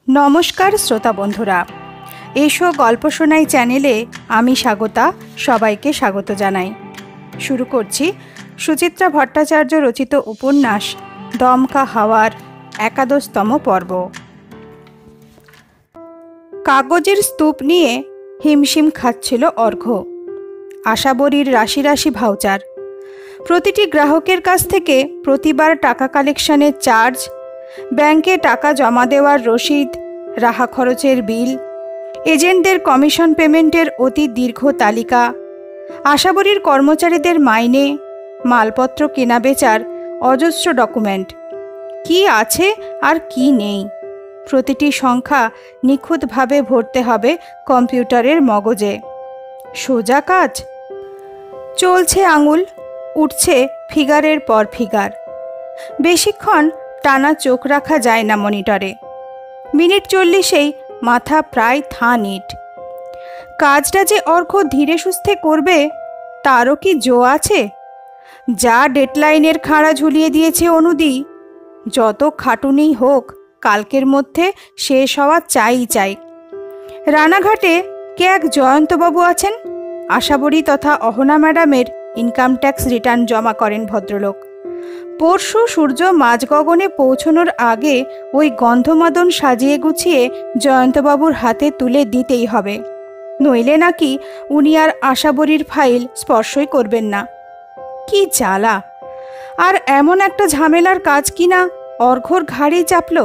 নমস্কার শ্রোতা বন্ধুরা, এসো গল্প শোনাই চ্যানেলে আমি স্বাগতা সবাইকে স্বাগত জানাই। শুরু করছি সুচিত্রা ভট্টাচার্য রচিত উপন্যাস দমকা হাওয়ার 11তম পর্ব। কাগজের স্তূপ নিয়ে হিমশিম খাচ্ছিল অর্ঘ্য। আশাবরীর রাশি রাশি ভাউচার, প্রতিটি গ্রাহকের কাছ থেকে প্রতিবার টাকা কালেকশনের চার্জ, ব্যাংকে টাকা জমা দেওয়ার রসিদ, রাহা খরচের বিল, এজেন্টদের কমিশন পেমেন্টের অতি দীর্ঘ তালিকা, আশাবরীর কর্মচারীদের মাইনে, মালপত্র কেনাবেচার অজস্র ডকুমেন্ট। কি আছে আর কি নেই, প্রতিটি সংখ্যা নিখুঁতভাবে ভরতে হবে কম্পিউটারের মগজে। সোজা কাজ। চলছে আঙুল, উঠছে ফিগারের পর ফিগার। বেশিক্ষণ টানা চোখ রাখা যায় না মনিটরে। মিনিট 40-এই মাথা প্রায় থানিট। কাজটা যে অর্ঘ্য ধীরে সুস্থে করবে তারও কি জো আছে? যা ডেডলাইনের খাঁড়া ঝুলিয়ে দিয়েছে অনুদি, যত খাটুনি হোক কালকের মধ্যে শেষ হওয়া চাই। রানাঘাটে কে এক জয়ন্তবাবু আছেন, আশাবরী তথা অহনা ম্যাডামের ইনকাম ট্যাক্স রিটার্ন জমা করেন ভদ্রলোক। পরশু সূর্য মাঝ গগনে পৌঁছনোর আগে ওই গন্ধমাদন সাজিয়ে গুছিয়ে জয়ন্তবাবুর হাতে তুলে দিতেই হবে, নইলে নাকি উনি আর আশাবরীর ফাইল স্পর্শই করবেন না। কি জ্বালা! আর এমন একটা ঝামেলার কাজ কিনা অর্ঘ্যর ঘাড়েই চাপল।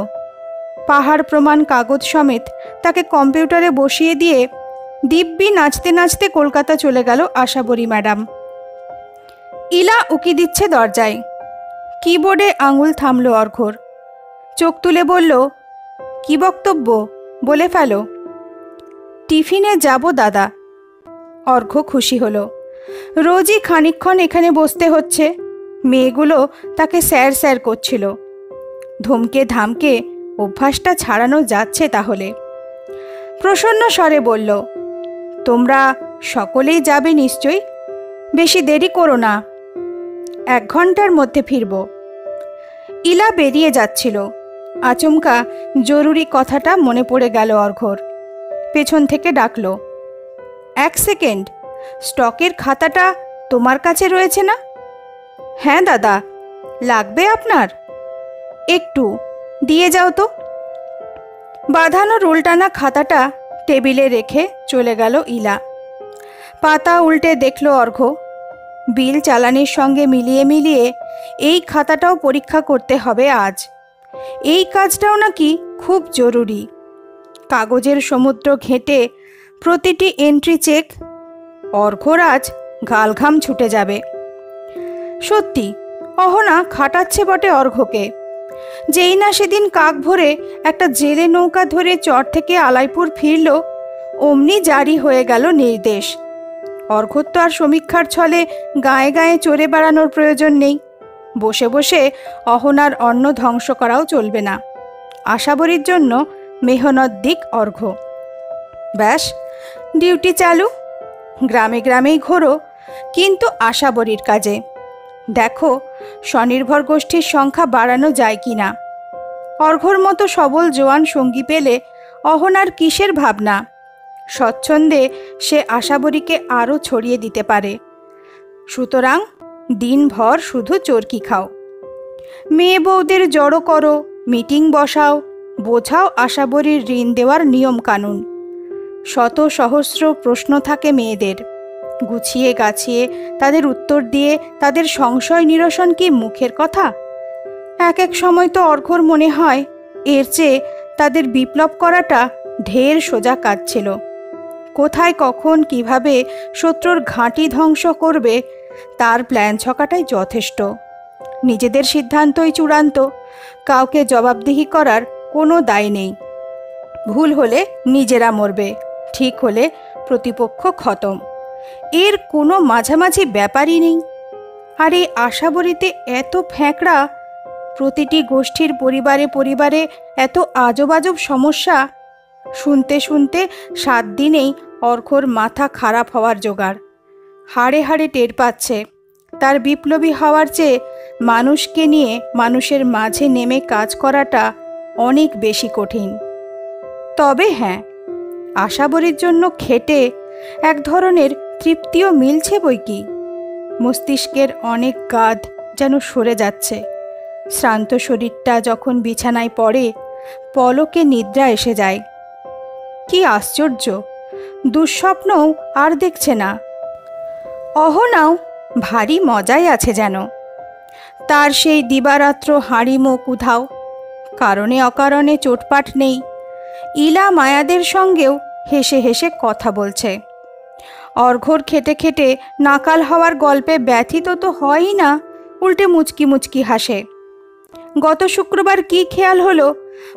পাহাড় প্রমাণ কাগজ সমেত তাকে কম্পিউটারে বসিয়ে দিয়ে দিব্যি নাচতে নাচতে কলকাতা চলে গেল আশাবরী ম্যাডাম। ইলা উকি দিচ্ছে দরজায়। কিবোর্ডে আঙুল থামল অর্ঘ্যর। চোখ তুলে বলল, কি বক্তব্য? বলে ফেলো। টিফিনে যাব দাদা। অর্ঘ্য খুশি হলো। রোজই খানিকক্ষণ এখানে বসতে হচ্ছে। মেয়েগুলো তাকে স্যার স্যার করছিল। ধমকে ধামকে অভ্যাসটা ছাড়ানো যাচ্ছে তাহলে। প্রসন্ন স্বরে বলল, তোমরা সকলেই যাবে নিশ্চয়ই? বেশি দেরি করো না, 1 ঘন্টার মধ্যে ফিরব। ইলা বেরিয়ে যাচ্ছিল। আচমকা জরুরি কথাটা মনে পড়ে গেল অর্ঘ্যর। পেছন থেকে ডাকল, 1 সেকেন্ড, স্টকের খাতাটা তোমার কাছে রয়েছে না? হ্যাঁ দাদা। লাগবে আপনার? একটু দিয়ে যাও তো। বাঁধানো রুলটানা খাতাটা টেবিলে রেখে চলে গেল ইলা। পাতা উল্টে দেখল অর্ঘ্য। বিল চালানির সঙ্গে মিলিয়ে এই খাতাটাও পরীক্ষা করতে হবে আজ। এই কাজটাও নাকি খুব জরুরি। কাগজের সমুদ্র ঘেঁটে প্রতিটি এন্ট্রি চেক। অর্ঘ্যর আজ গালঘাম ছুটে যাবে। সত্যি অহনা খাটাচ্ছে বটে অর্ঘ্যকে। যেই না সেদিন কাক ভরে একটা জেলে নৌকা ধরে চর থেকে আলাইপুর ফিরল, অমনি জারি হয়ে গেল নির্দেশ। অর্ঘ্যর তো আর সমীক্ষার ছলে গায়ে গায়ে চড়ে বেড়ানোর প্রয়োজন নেই। বসে বসে অহনার অন্ন ধ্বংস করাও চলবে না। আশাবরীর জন্য মেহনত দিক অর্ঘ্য। ব্যাস, ডিউটি চালু। গ্রামে গ্রামেই ঘোরো, কিন্তু আশাবরীর কাজে। দেখো স্বনির্ভর গোষ্ঠীর সংখ্যা বাড়ানো যায় কি না। অর্ঘ্যর মতো সবল জোয়ান সঙ্গী পেলে অহনার কিসের ভাবনা। স্বচ্ছন্দে সে আশাবরীকে আরও ছড়িয়ে দিতে পারে। সুতরাং দিনভর শুধু চরকি খাও। মেয়ে বউদের জড়ো করো, মিটিং বসাও, বোঝাও আশাবরীর ঋণ দেওয়ার নিয়ম কানুন। শত সহস্র প্রশ্ন থাকে মেয়েদের। গুছিয়ে গাছিয়ে তাদের উত্তর দিয়ে তাদের সংশয় নিরসন কি মুখের কথা? এক সময় তো অর্ঘ্যর মনে হয় এর চেয়ে তাদের বিপ্লব করাটা ঢের সোজা কাজ ছিল। কোথায় কখন কিভাবে শত্রুর ঘাঁটি ধ্বংস করবে তার প্ল্যান ছকাটাই যথেষ্ট। নিজেদের সিদ্ধান্তই চূড়ান্ত, কাউকে জবাবদিহি করার কোনো দায় নেই। ভুল হলে নিজেরা মরবে, ঠিক হলে প্রতিপক্ষ খতম। এর কোনো মাঝামাঝি ব্যাপারই নেই। আর এই আশাবরীতে এত ফ্যাঁকড়া, প্রতিটি গোষ্ঠীর পরিবারে পরিবারে এত আজব আজব সমস্যা। শুনতে শুনতে 7 দিনেই অর্ঘ্যর মাথা খারাপ হওয়ার জোগাড়। হাড়ে হাড়ে টের পাচ্ছে তার বিপ্লবী হওয়ার চেয়ে মানুষকে নিয়ে মানুষের মাঝে নেমে কাজ করাটা অনেক বেশি কঠিন। তবে হ্যাঁ, আশাবরীর জন্য খেটে এক ধরনের তৃপ্তিও মিলছে বই কি। মস্তিষ্কের অনেক গাদ যেন সরে যাচ্ছে। শ্রান্ত শরীরটা যখন বিছানায় পড়ে, পলকে নিদ্রা এসে যায়। কি আশ্চর্য, দুঃস্বপ্নও আর দেখছে না। অহনাও ভারী মজাই আছে যেন। তার সেই দিবারাত্র হাঁড়ি মুখ উধাও, কারণে অকারণে চোটপাট নেই। ইলা মায়াদের সঙ্গেও হেসে হেসে কথা বলছে। অর্ঘ্যর খেটে খেটে নাকাল হওয়ার গল্পে ব্যথিত তো হয়ই না, উল্টে মুচকি মুচকি হাসে। গত শুক্রবার কি খেয়াল হলো,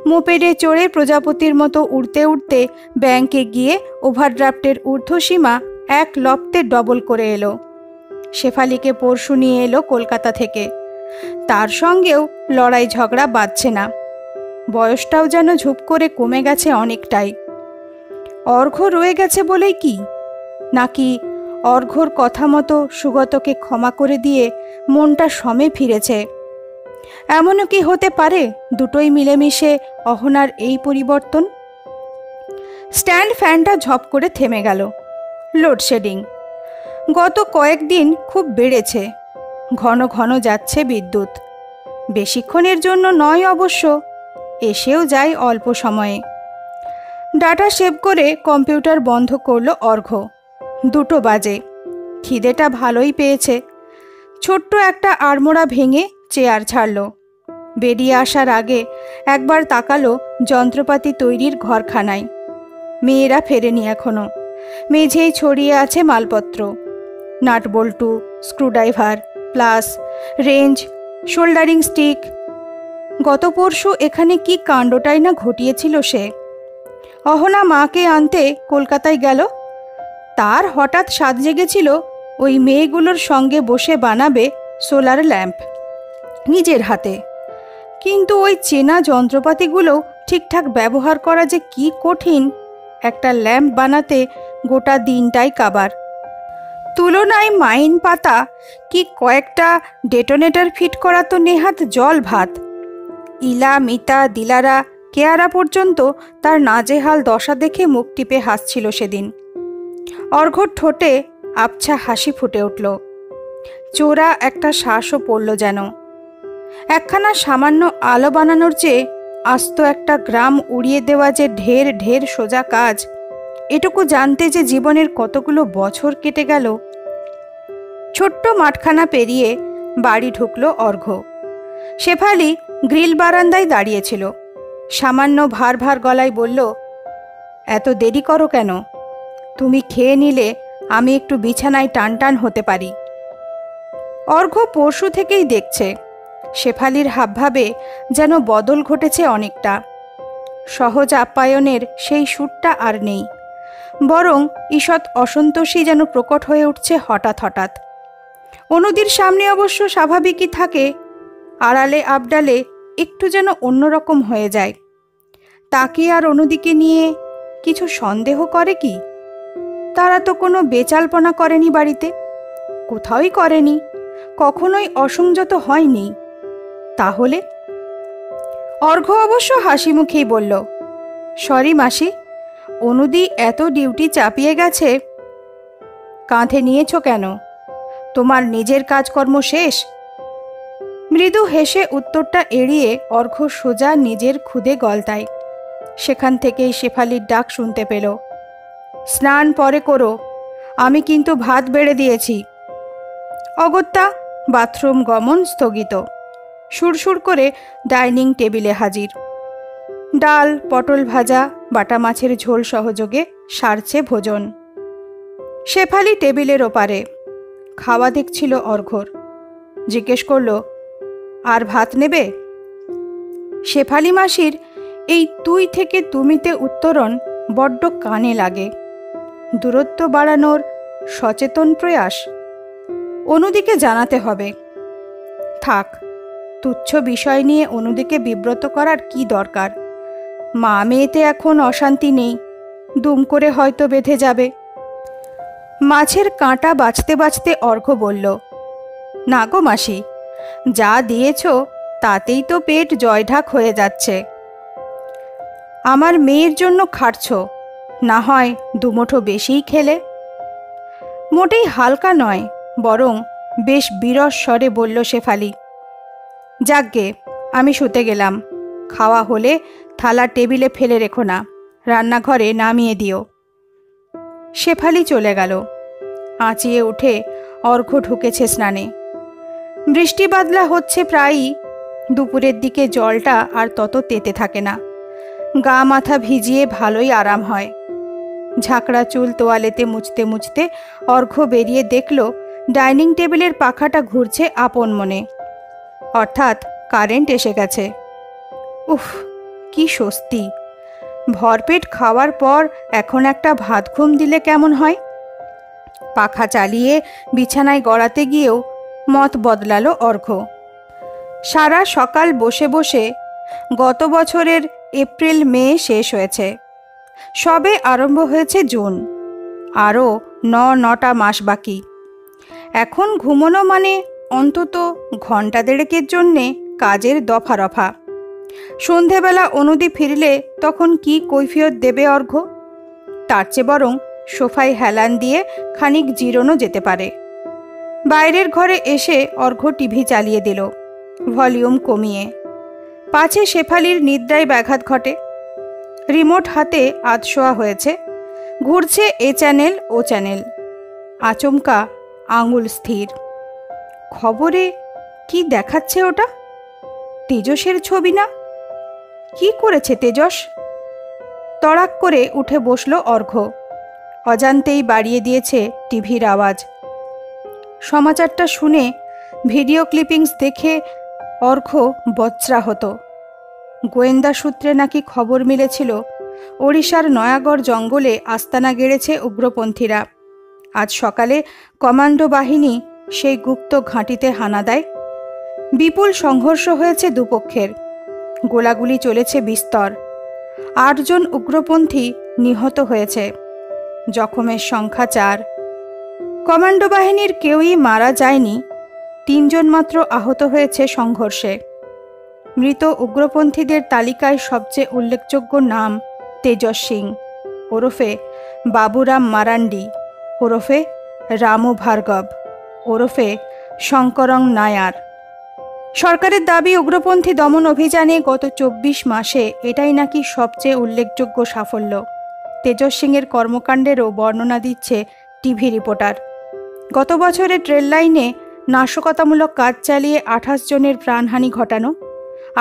মোপেডে চড়ে প্রজাপতির মতো উড়তে উড়তে ব্যাংকে গিয়ে ওভারড্রাফটের ঊর্ধ্বসীমা এক লপ্তে ডবল করে এলো। শেফালিকে পরশু নিয়ে এলো কলকাতা থেকে। তার সঙ্গেও লড়াই ঝগড়া বাঁধছে না। বয়সটাও যেন ঝুপ করে কমে গেছে অনেকটাই। অর্ঘ্য রয়ে গেছে বলেই কি, নাকি অর্ঘ্যর কথা মতো সুগতকে ক্ষমা করে দিয়ে মনটা সমে ফিরেছে? এমনও কি হতে পারে দুটোই মিলেমিশে অহনার এই পরিবর্তন? স্ট্যান্ড ফ্যানটা ঝপ করে থেমে গেল। লোডশেডিং গত কয়েকদিন খুব বেড়েছে। ঘন ঘন যাচ্ছে বিদ্যুৎ। বেশিক্ষণের জন্য নয় অবশ্য, এসেও যায় অল্প সময়ে। ডাটা সেভ করে কম্পিউটার বন্ধ করল অর্ঘ্য। 2টো বাজে। খিদেটা ভালোই পেয়েছে। ছোট্ট একটা আড়মোড়া ভেঙে চেয়ার ছাড়ল। বেরিয়ে আসার আগে একবার তাকালো যন্ত্রপাতি তৈরির ঘরখানায়। মেয়েরা ফেরেনি এখনো। মেঝেই ছড়িয়ে আছে মালপত্র, nut bolt, screwdriver, plus, range, soldering stick. গত পরশু এখানে কি কাণ্ডটাই না ঘটিয়েছিল সে। অহনা মাকে আনতে কলকাতায় গেল। তার হঠাৎ সাধ জেগেছিল ওই মেয়েগুলোর সঙ্গে বসে বানাবে সোলার ল্যাম্প নিজের হাতে। কিন্তু ওই চেনা যন্ত্রপাতিগুলো ঠিকঠাক ব্যবহার করা যে কি কঠিন। একটা ল্যাম্প বানাতে গোটা দিনটাই কাবার। তুলনায় মাইন পাতা কি কয়েকটা ডেটোনেটর ফিট করা তো নেহাত জল ভাত। ইলা, মিতা, দিলারা, কেয়ারা পর্যন্ত তার নাজেহাল দশা দেখে মুখ টিপে হাসছিল সেদিন। অর্ঘ্যর ঠোঁটে আবছা হাসি ফুটে উঠল। চোরা একটা শ্বাসও পড়ল যেন। একখানা সামান্য আলো বানানোর চেয়ে আস্ত একটা গ্রাম উড়িয়ে দেওয়া যে ঢের ঢের সোজা কাজ, এটুকু জানতে যে জীবনের কতগুলো বছর কেটে গেল। ছোট্ট মাঠখানা পেরিয়ে বাড়ি ঢুকল অর্ঘ্য। শেফালি গ্রিল বারান্দায় দাঁড়িয়েছিল। সামান্য ভার ভার গলায় বলল, এত দেরি করো কেন? তুমি খেয়ে নিলে আমি একটু বিছানায় টান টান হতে পারি। অর্ঘ্য পরশু থেকেই দেখছে শেফালির হাবভাবে যেন বদল ঘটেছে অনেকটা। সহজ আপ্যায়নের সেই সুরটা আর নেই, বরং ঈষৎ অসন্তোষই যেন প্রকট হয়ে উঠছে হঠাৎ হঠাৎ। অনুদির সামনে অবশ্য স্বাভাবিকই থাকে, আড়ালে আবডালে একটু যেন অন্যরকম হয়ে যায়। তাকে আর অনুদিকে নিয়ে কিছু সন্দেহ করে কি? তারা তো কোনো বেচালপনা করেনি বাড়িতে, কোথাওই করেনি, কখনোই অসংযত হয়নি। তাহলে অর্ঘ্য অবশ্য হাসি মুখেই বলল, সরি মাসি, অনুদি এত ডিউটি চাপিয়ে গেছে। কাঁধে নিয়েছ কেন? তোমার নিজের কাজকর্ম শেষ? মৃদু হেসে উত্তরটা এড়িয়ে অর্ঘ্য সোজা নিজের খুদে গলতায়। সেখান থেকেই শেফালির ডাক শুনতে পেল, স্নান পরে করো, আমি কিন্তু ভাত বেড়ে দিয়েছি। অগত্যা বাথরুম গমন স্থগিত। সুরসুর করে ডাইনিং টেবিলে হাজির। ডাল, পটল ভাজা, বাটা মাছের ঝোল সহযোগে সারছে ভোজন। শেফালি টেবিলের ওপারে খাওয়া দেখছিল অর্ঘ্যর। জিজ্ঞেস করল, আর ভাত নেবে? শেফালি মাসির এই তুই থেকে তুমিতে উত্তরণ বড্ড কানে লাগে। দূরত্ব বাড়ানোর সচেতন প্রয়াস। অনুদিকে জানাতে হবে। থাক, তুচ্ছ বিষয় নিয়ে অনুদিকে বিব্রত করার কি দরকার? মা মেয়েতে এখন অশান্তি নেই, দুম করে হয়তো বেঁধে যাবে। মাছের কাঁটা বাছতে বাছতে অর্ঘ্য বলল, না গো মাসি, যা দিয়েছ তাতেই তো পেট জয়ঢাক হয়ে যাচ্ছে। আমার মেয়ের জন্য খাটছ, না হয় দুমুঠো বেশিই খেলে। মোটেই হালকা নয়, বরং বেশ বিরস স্বরে বলল শেফালি। যাকগে, আমি শুতে গেলাম। খাওয়া হলে থালা টেবিলে ফেলে রেখো না, রান্নাঘরে নামিয়ে দিও। শেফালি চলে গেল। আঁচিয়ে উঠে অর্ঘ্য ঢুকেছে স্নানে। বৃষ্টি বাদলা হচ্ছে প্রায়ই। দুপুরের দিকে জলটা আর তত তেতে থাকে না, গা মাথা ভিজিয়ে ভালোই আরাম হয়। ঝাঁকড়া চুল তোয়ালেতে মুছতে মুছতে অর্ঘ্য বেরিয়ে দেখল ডাইনিং টেবিলের পাখাটা ঘুরছে আপন মনে, অর্থাৎ কারেন্ট এসে গেছে। উফ, কি স্বস্তি! ভরপেট খাওয়ার পর এখন একটা ভাত ঘুম দিলে কেমন হয়। পাখা চালিয়ে বিছানায় গড়াতে গিয়েও মত বদলালো অর্ঘ্য। সারা সকাল বসে বসে গত বছরের এপ্রিল মে শেষ হয়েছে, সবে আরম্ভ হয়েছে জুন। আরও 9টা মাস বাকি। এখন ঘুমোনো মানে অন্তত ঘণ্টা দেড়েকের জন্যে কাজের দফা রফা। সন্ধেবেলা অনুদি ফিরলে তখন কি কৈফিয়ত দেবে অর্ঘ্য? তার চেয়ে বরং সোফায় হেলান দিয়ে খানিক জিরোনো যেতে পারে। বাইরের ঘরে এসে অর্ঘ্য টিভি চালিয়ে দিল, ভলিউম কমিয়ে, পাছে শেফালির নিদ্রায় ব্যাঘাত ঘটে। রিমোট হাতে আধশোয়া হয়েছে, ঘুরছে এ চ্যানেল ও চ্যানেল। আচমকা আঙুল স্থির। খবরে কি দেখাচ্ছে ওটা? তেজসের ছবি না? কি করেছে তেজস? তড়াক করে উঠে বসল অর্ঘ্য। অজান্তেই বাড়িয়ে দিয়েছে টিভির আওয়াজ। সমাচারটা শুনে ভিডিও ক্লিপিংস দেখে অর্ঘ্য বচ্চা হতো। গোয়েন্দা সূত্রে নাকি খবর মিলেছিল ওড়িশার নয়াগড় জঙ্গলে আস্তানা গেড়েছে উগ্রপন্থীরা। আজ সকালে কমান্ডো বাহিনী সেই গুপ্ত ঘাঁটিতে হানা দেয়। বিপুল সংঘর্ষ হয়েছে দুপক্ষের, গোলাগুলি চলেছে বিস্তর। 8 জন উগ্রপন্থী নিহত হয়েছে, জখমের সংখ্যা 4। কমান্ডো বাহিনীর কেউই মারা যায়নি, 3 জন মাত্র আহত হয়েছে সংঘর্ষে। মৃত উগ্রপন্থীদের তালিকায় সবচেয়ে উল্লেখযোগ্য নাম তেজস সিং ওরফে বাবুরাম মারান্ডি ওরফে রামু ভার্গব ওরফে শঙ্করং নায়ার। সরকারের দাবি উগ্রপন্থী দমন অভিযানে গত 24 মাসে এটাই নাকি সবচেয়ে উল্লেখযোগ্য সাফল্য। তেজস সিংয়ের কর্মকাণ্ডেরও বর্ণনা দিচ্ছে টিভি রিপোর্টার। গত বছরে ট্রেন লাইনে নাশকতামূলক কাজ চালিয়ে 28 জনের প্রাণহানি ঘটানো।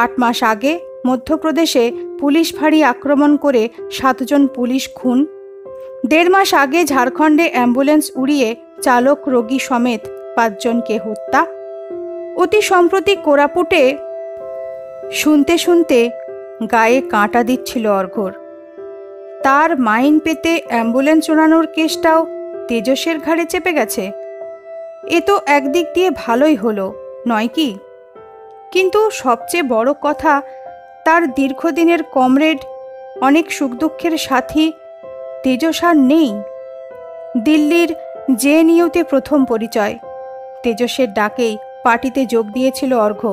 8 মাস আগে মধ্যপ্রদেশে পুলিশ ফাঁড়ি আক্রমণ করে 7 জন পুলিশ খুন। 1.5 মাস আগে ঝাড়খণ্ডে অ্যাম্বুলেন্স উড়িয়ে চালক রোগী সমেত 5 জনকে হত্যা। অতি সম্প্রতি কোরাপুটে শুনতে শুনতে গায়ে কাঁটা দিচ্ছিল অর্ঘ্যর। তার মাইন পেতে অ্যাম্বুলেন্স ওড়ানোর কেসটাও তেজসের ঘাড়ে চেপে গেছে। এ তো একদিক দিয়ে ভালোই হলো, নয় কি? কিন্তু সবচেয়ে বড় কথা, তার দীর্ঘদিনের কমরেড, অনেক সুখ দুঃখের সাথী তেজস আর নেই। দিল্লির জেএনইউতে প্রথম পরিচয়। তেজসের ডাকেই পার্টিতে যোগ দিয়েছিল অর্ঘ্য।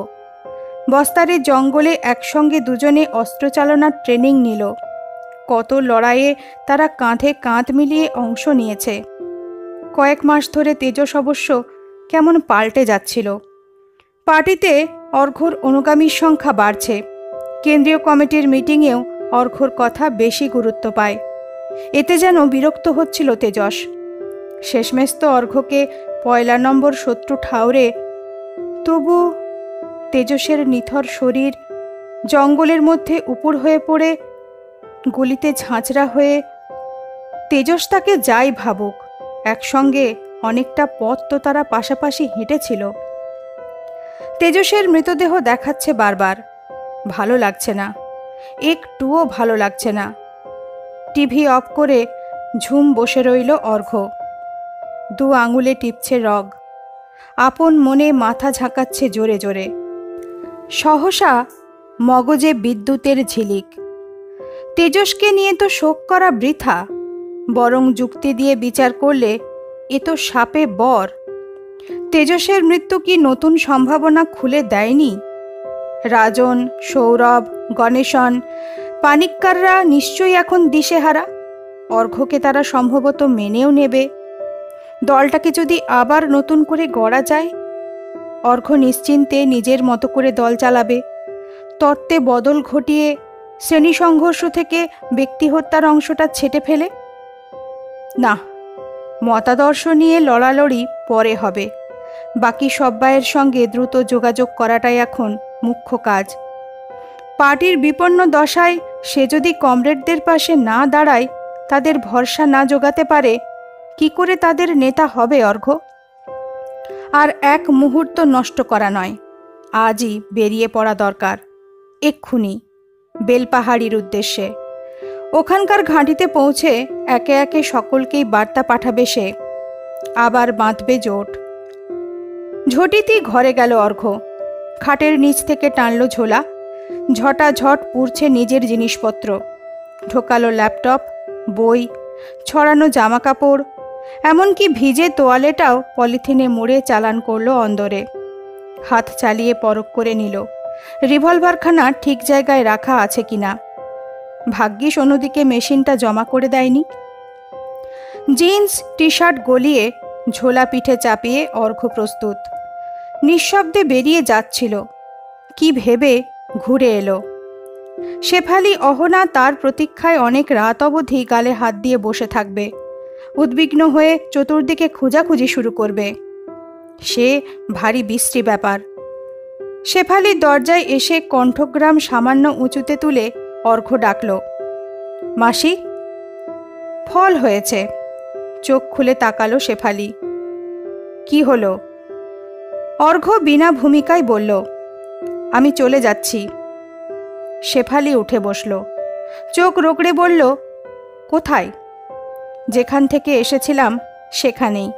বস্তারের জঙ্গলে একসঙ্গে দুজনে অস্ত্রচালনার ট্রেনিং নিল। কত লড়াইয়ে তারা কাঁধে কাঁধ মিলিয়ে অংশ নিয়েছে। কয়েক মাস ধরে তেজস অবশ্য কেমন পাল্টে যাচ্ছিল। পার্টিতে অর্ঘ্যর অনুগামীর সংখ্যা বাড়ছে। কেন্দ্রীয় কমিটির মিটিংয়েও অর্ঘ্যর কথা বেশি গুরুত্ব পায়। এতে যেন বিরক্ত হচ্ছিল তেজস। শেষমেশ তো অর্ঘ্যকে 1 নম্বর শত্রু ঠাউরে। তবু তেজসের নিথর শরীর জঙ্গলের মধ্যে উপুড় হয়ে পড়ে, গলিতে ঝাঁঝরা হয়ে। তেজস তাকে যাই ভাবুক, একসঙ্গে অনেকটা পথ তো তারা পাশাপাশি হেঁটেছিল। তেজসের মৃতদেহ দেখাচ্ছে বারবার। ভালো লাগছে না, একটুও ভালো লাগছে না। টিভি অফ করে ঝুম বসে রইল অর্ঘ্য। 2 আঙুলে টিপছে রগ। আপন মনে মাথা ঝাঁকাচ্ছে জোরে জোরে। সহসা মগজে বিদ্যুতের ঝিলিক। তেজসকে নিয়ে তো শোক করা বৃথা, বরং যুক্তি দিয়ে বিচার করলে এ তো শাপে বর। তেজসের মৃত্যু কি নতুন সম্ভাবনা খুলে দেয়নি? রাজন, সৌরভ, গণেশন পানিক্কাররা নিশ্চয়ই এখন দিশেহারা। অর্ঘ্যকে তারা সম্ভবত মেনেও নেবে। দলটাকে যদি আবার নতুন করে গড়া যায়, অর্ঘ্য নিশ্চিন্তে নিজের মতো করে দল চালাবে, তত্ত্বে বদল ঘটিয়ে শ্রেণী সংঘর্ষ থেকে ব্যক্তিহত্যার অংশটা ছেঁটে ফেলে। না, মতাদর্শ নিয়ে লড়ালড়ি পরে হবে। বাকি সব্বাইয়ের সঙ্গে দ্রুত যোগাযোগ করাটাই এখন মুখ্য কাজ। পার্টির বিপন্ন দশায় সে যদি কমরেডদের পাশে না দাঁড়ায়, তাদের ভরসা না জোগাতে পারে, কি করে তাদের নেতা হবে অর্ঘ্য? আর এক মুহূর্ত নষ্ট করা নয়, আজই বেরিয়ে পড়া দরকার, এক্ষুনি, বেলপাহাড়ির উদ্দেশ্যে। ওখানকার ঘাঁটিতে পৌঁছে একে একে সকলকেই বার্তা পাঠাবে সে। আবার বাঁধবে জোট। ঝটিতেই ঘরে গেল অর্ঘ্য। খাটের নিচ থেকে টানল ঝোলা। ঝটাঝট পুড়ছে নিজের জিনিসপত্র। ঢোকালো ল্যাপটপ, বই, ছড়ানো জামা কাপড়, এমনকি ভিজে তোয়ালেটাও পলিথিনে মুড়ে চালান করলো অন্দরে। হাত চালিয়ে পরখ করে নিল রিভলভারখানা ঠিক জায়গায় রাখা আছে কিনা। ভাগ্যিস অন্যদিকে মেশিনটা জমা করে দেয়নি। জিন্স টি শার্ট গলিয়ে ঝোলা পিঠে চাপিয়ে অর্ঘ্য প্রস্তুত। নিঃশব্দে বেরিয়ে যাচ্ছিল। কি ভেবে ঘুরে এলো। শেফালি অহনা তার প্রতীক্ষায় অনেক রাত অবধি গালে হাত দিয়ে বসে থাকবে। উদ্বিগ্ন হয়ে চতুর্দিকে খোঁজাখুঁজি শুরু করবে। সে ভারী বিশ্রী ব্যাপার। শেফালির দরজায় এসে কণ্ঠগ্রাম সামান্য উঁচুতে তুলে অর্ঘ্য ডাকল, মাসি। ফল হয়েছে। চোখ খুলে তাকালো শেফালি। কি হলো? অর্ঘ্য বিনা ভূমিকায় বলল, আমি চলে যাচ্ছি। শেফালি উঠে বসল। চোখ রোগড়ে বলল, কোথায়? যেখান থেকে এসেছিলাম সেখানেই।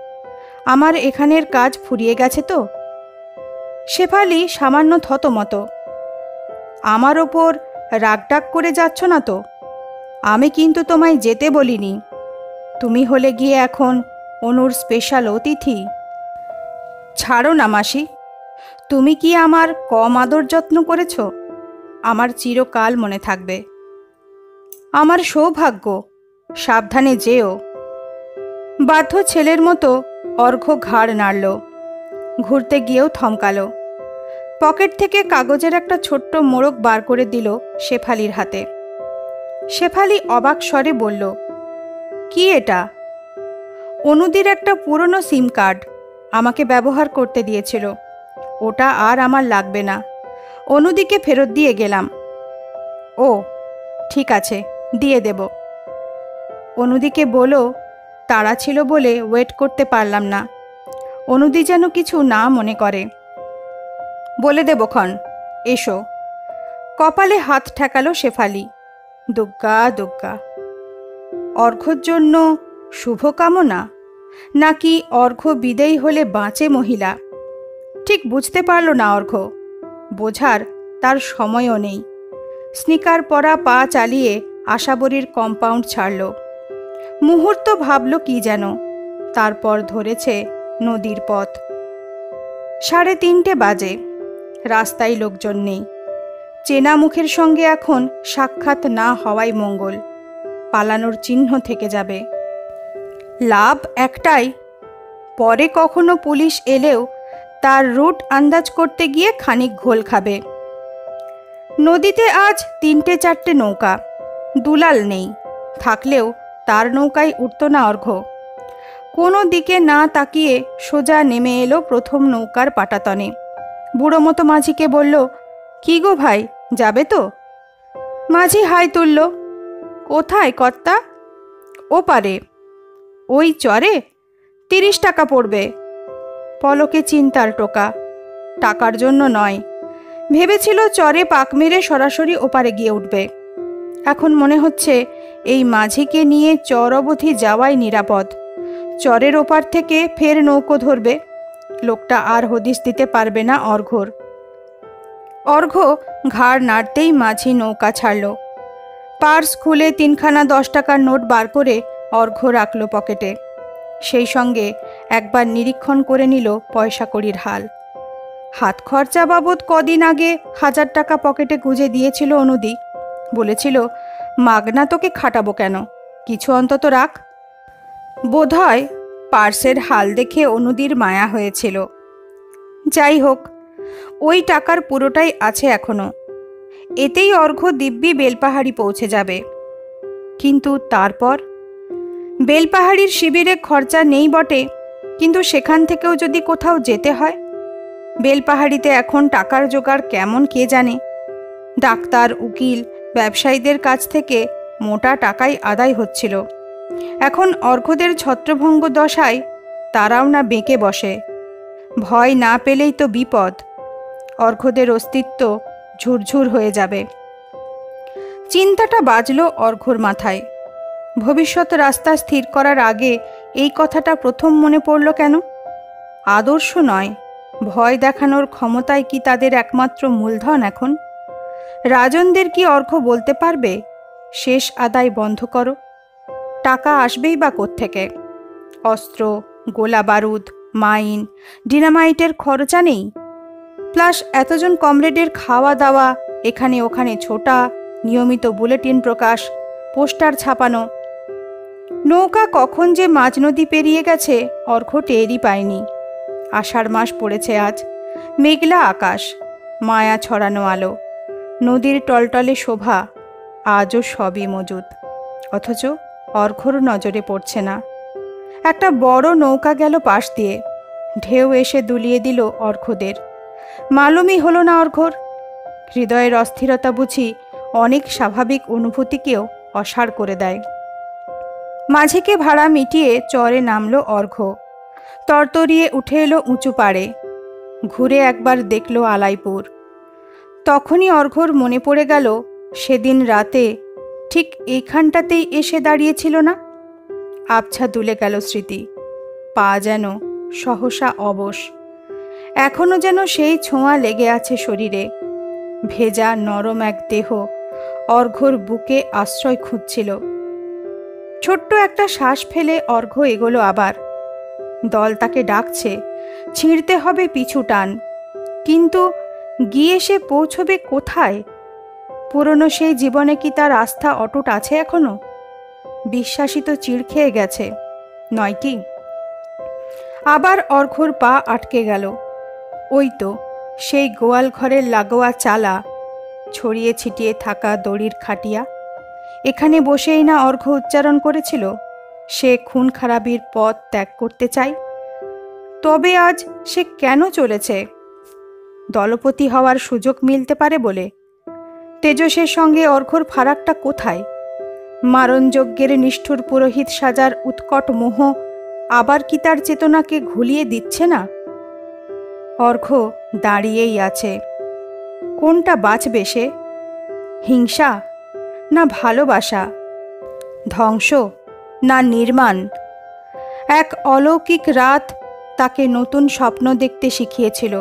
আমার এখানের কাজ ফুরিয়ে গেছে তো। শেফালি সামান্য থতমত। আমার ওপর রাগডাগ করে যাচ্ছ না তো? আমি কিন্তু তোমায় যেতে বলিনি। তুমি হলে গিয়ে এখন অনুর স্পেশাল অতিথি। ছাড়ো না মাসি। তুমি কি আমার কম আদর যত্ন করেছ? আমার চিরকাল মনে থাকবে। আমার সৌভাগ্য। সাবধানে যেও। বাধ্য ছেলের মতো অর্ঘ্য ঘাড় নাড়ল। ঘুরতে গিয়েও থমকালো। পকেট থেকে কাগজের একটা ছোট্ট মোড়ক বার করে দিল শেফালির হাতে। শেফালি অবাক স্বরে বলল, কি এটা? অনুদির একটা পুরনো সিম কার্ড আমাকে ব্যবহার করতে দিয়েছিল। ওটা আর আমার লাগবে না। অনুদিকে ফেরত দিয়ে গেলাম। ও ঠিক আছে, দিয়ে দেব। অনুদিকে বলো তাড়া ছিল বলে ওয়েট করতে পারলাম না। অনুদি যেন কিছু না মনে করে। বলে দেবক্ষণ, এসো। কপালে হাত ঠেকালো শেফালি। দুগ্গা দুগ্গা। অর্ঘ্যর জন্য শুভকামনা, নাকি অর্ঘ্য বিদেয়ী হলে বাঁচে মহিলা? ঠিক বুঝতে পারল না অর্ঘ্য। বোঝার তার সময়ও নেই। স্নিকার পরা পা চালিয়ে আশাবরীর কম্পাউন্ড ছাড়ল। মুহূর্ত ভাবল কি যেন, তারপর ধরেছে নদীর পথ। 3:30 বাজে। রাস্তায় লোকজন নেই। চেনা মুখের সঙ্গে এখন সাক্ষাৎ না হওয়াই মঙ্গল। পালানোর চিহ্ন থেকে যাবে। লাভ একটাই, পরে কখনো পুলিশ এলেও তার রুট আন্দাজ করতে গিয়ে খানিক ঘোল খাবে। নদীতে আজ 3-4টে নৌকা। দুলাল নেই। থাকলেও তার নৌকায় উঠত না অর্ঘ্য। কোনো দিকে না তাকিয়ে সোজা নেমে এলো প্রথম নৌকার পাটাতনে। বুড়ো মতো মাঝিকে বলল, কি গো ভাই, যাবে তো? মাঝি হাই তুলল। কোথায় কর্তা? ও পারে। ওই চরে 30 টাকা পড়বে। পলকে চিন্তার টোকা। টাকার জন্য নয়। ভেবেছিল চরে পাক মেরে সরাসরি ওপারে গিয়ে উঠবে। এখন মনে হচ্ছে এই মাঝিকে নিয়ে চর অবধি যাওয়াই নিরাপদ। চরের ওপার থেকে ফের নৌকো ধরবে। লোকটা আর হদিস দিতে পারবে না অর্ঘ্যর। অর্ঘ্য ঘাড় নাড়তেই মাঝি নৌকা ছাড়ল। পার্স খুলে 3খানা 10 টাকার নোট বার করে অর্ঘ্য রাখল পকেটে। সেই সঙ্গে একবার নিরীক্ষণ করে নিল পয়সা কড়ির হাল। হাত খরচা বাবদ কদিন আগে 1000 টাকা পকেটে গুঁজে দিয়েছিল অনুদি। বলেছিল, মাগনা তোকে খাটাবো কেন, কিছু অন্তত রাখ। বোধহয় পার্সের হাল দেখে অনুদির মায়া হয়েছিল। যাই হোক, ওই টাকার পুরোটাই আছে এখনো। এতেই অর্ঘ্য দিব্যি বেলপাহাড়ি পৌঁছে যাবে। কিন্তু তারপর বেলপাহাড়ির শিবিরে খরচা নেই বটে, কিন্তু সেখান থেকেও যদি কোথাও যেতে হয়, বেলপাহাড়িতে এখন টাকার জোগাড় কেমন কে জানে। ডাক্তার, উকিল, ব্যবসায়ীদের কাছ থেকে মোটা টাকাই আদায় হচ্ছিল। এখন অর্ঘ্যদের ছত্রভঙ্গ দশায় তারাও না বেঁকে বসে। ভয় না পেলেই তো বিপদ। অর্ঘ্যদের অস্তিত্ব ঝুরঝুর হয়ে যাবে। চিন্তাটা বাজল অর্ঘ্যর মাথায়। ভবিষ্যৎ রাস্তা স্থির করার আগে এই কথাটা প্রথম মনে পড়ল কেন? আদর্শ নয়, ভয় দেখানোর ক্ষমতাই কি তাদের একমাত্র মূলধন এখন? রাজনদের কি অর্ঘ্য বলতে পারবে, শেষ আদায় বন্ধ করো? টাকা আসবেই বা কোত্থেকে? অস্ত্র, গোলা বারুদ, মাইন, ডিনামাইটের খরচা নেই। প্লাস এতজন কমরেডের খাওয়া দাওয়া, এখানে ওখানে ছোটা, নিয়মিত বুলেটিন প্রকাশ, পোস্টার ছাপানো। নৌকা কখন যে মাঝ নদী পেরিয়ে গেছে অর্ঘ্য টেরই পায়নি। আষাঢ় মাস পড়েছে আজ, মেঘলা আকাশ, মায়া ছড়ানো আলো, নদীর টলটলে শোভা আজও সবই মজুদ। অথচ অর্ঘ্যর নজরে পড়ছে না। একটা বড় নৌকা গেল পাশ দিয়ে, ঢেউ এসে দুলিয়ে দিল অর্ঘ্যদের। মালুমই হলো না অর্ঘ্যর। হৃদয়ের অস্থিরতা বুঝি অনেক স্বাভাবিক অনুভূতিকেও অসাড় করে দেয়। মাঝিকে ভাড়া মিটিয়ে চরে নামল অর্ঘ্য। তরতরিয়ে উঠে এলো উঁচু পাড়ে। ঘুরে একবার দেখল আলাইপুর। তখনই অর্ঘ্যর মনে পড়ে গেল সেদিন রাতে ঠিক এইখানটাতেই এসে দাঁড়িয়েছিল না। আবছা দুলে গেল স্মৃতি। পা যেন সহসা অবশ। এখনো যেন সেই ছোঁয়া লেগে আছে শরীরে। ভেজা নরম এক দেহ অর্ঘ্যর বুকে আশ্রয় খুঁজছিল। ছোট্ট একটা শ্বাস ফেলে অর্ঘ্য এগোলো আবার। দল তাকে ডাকছে, ছিঁড়তে হবে পিছু টান। কিন্তু গিয়ে সে পৌঁছবে কোথায়? পুরনো সেই জীবনে কি তার আস্থা অটুট আছে এখনো? বিশ্বাসী তো চিড় খেয়ে গেছে, নয় কি? আবার অর্ঘ্যর পা আটকে গেল। ওই তো সেই গোয়াল ঘরের লাগোয়া চালা, ছড়িয়ে ছিটিয়ে থাকা দড়ির খাটিয়া। এখানে বসেই না অর্ঘ্য উচ্চারণ করেছিল, সে খুন খারাপির পথ ত্যাগ করতে চায়। তবে আজ সে কেন চলেছে? দলপতি হওয়ার সুযোগ মিলতে পারে বলে? তেজসের সঙ্গে অর্ঘ্যর ফারাকটা কোথায়? মারণযজ্ঞের নিষ্ঠুর পুরোহিত সাজার উৎকট মোহ আবার কি তার চেতনাকে ঘুলিয়ে দিচ্ছে না? অর্ঘ্য দাঁড়িয়েই আছে। কোনটা বাঁচবে সে? হিংসা না ভালোবাসা? ধ্বংস না নির্মাণ? এক অলৌকিক রাত তাকে নতুন স্বপ্ন দেখতে শিখিয়েছিল।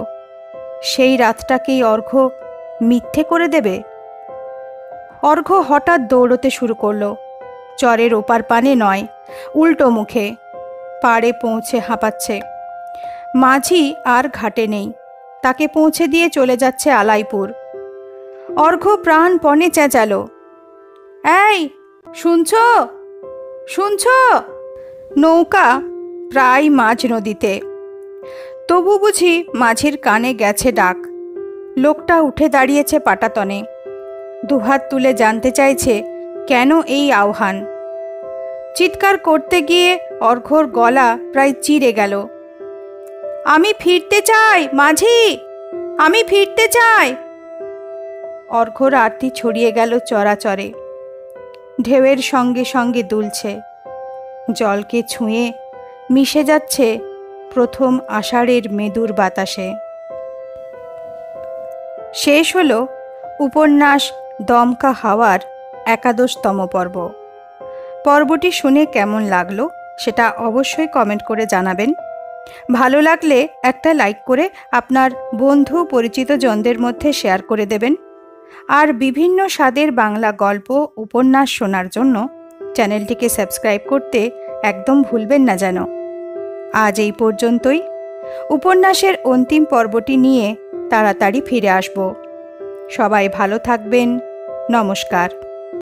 সেই রাতটাকেই অর্ঘ্য মিথ্যে করে দেবে? অর্ঘ্য হঠাৎ দৌড়তে শুরু করল। চরের ওপার পানে নয়, উল্টো মুখে। পাড়ে পৌঁছে হাঁপাচ্ছে। মাঝি আর ঘাটে নেই, তাকে পৌঁছে দিয়ে চলে যাচ্ছে আলাইপুর। অর্ঘ্য প্রাণপণে চেঁচালো, এই শুনছ শুনছ? নৌকা প্রায় মাঝ নদীতে। তবু বুঝি মাঝির কানে গেছে ডাক। লোকটা উঠে দাঁড়িয়েছে পাটাতনে। দুহাত তুলে জানতে চাইছে কেন এই আহ্বান। চিৎকার করতে গিয়ে অর্ঘ্যর গলা প্রায় চিরে গেল। আমি ফিরতে চাই মাঝি, আমি ফিরতে চাই। অর্ঘ্যর আরতি ছড়িয়ে গেল চরাচরে। ঢেউয়ের সঙ্গে সঙ্গে দুলছে। জলকে ছুঁয়ে মিশে যাচ্ছে প্রথম আষাঢ়ের মেদুর বাতাসে। শেষ হলো উপন্যাস দমকা হাওয়ার 11তম পর্ব। পর্বটি শুনে কেমন লাগলো সেটা অবশ্যই কমেন্ট করে জানাবেন। ভালো লাগলে একটা লাইক করে আপনার বন্ধু পরিচিত জনদের মধ্যে শেয়ার করে দেবেন। আর বিভিন্ন স্বাদের বাংলা গল্প উপন্যাস শোনার জন্য চ্যানেলটিকে সাবস্ক্রাইব করতে একদম ভুলবেন না যেন। আজ এই পর্যন্তই। উপন্যাসের অন্তিম পর্বটি নিয়ে তাড়াতাড়ি ফিরে আসব। সবাই ভালো থাকবেন, নমস্কার।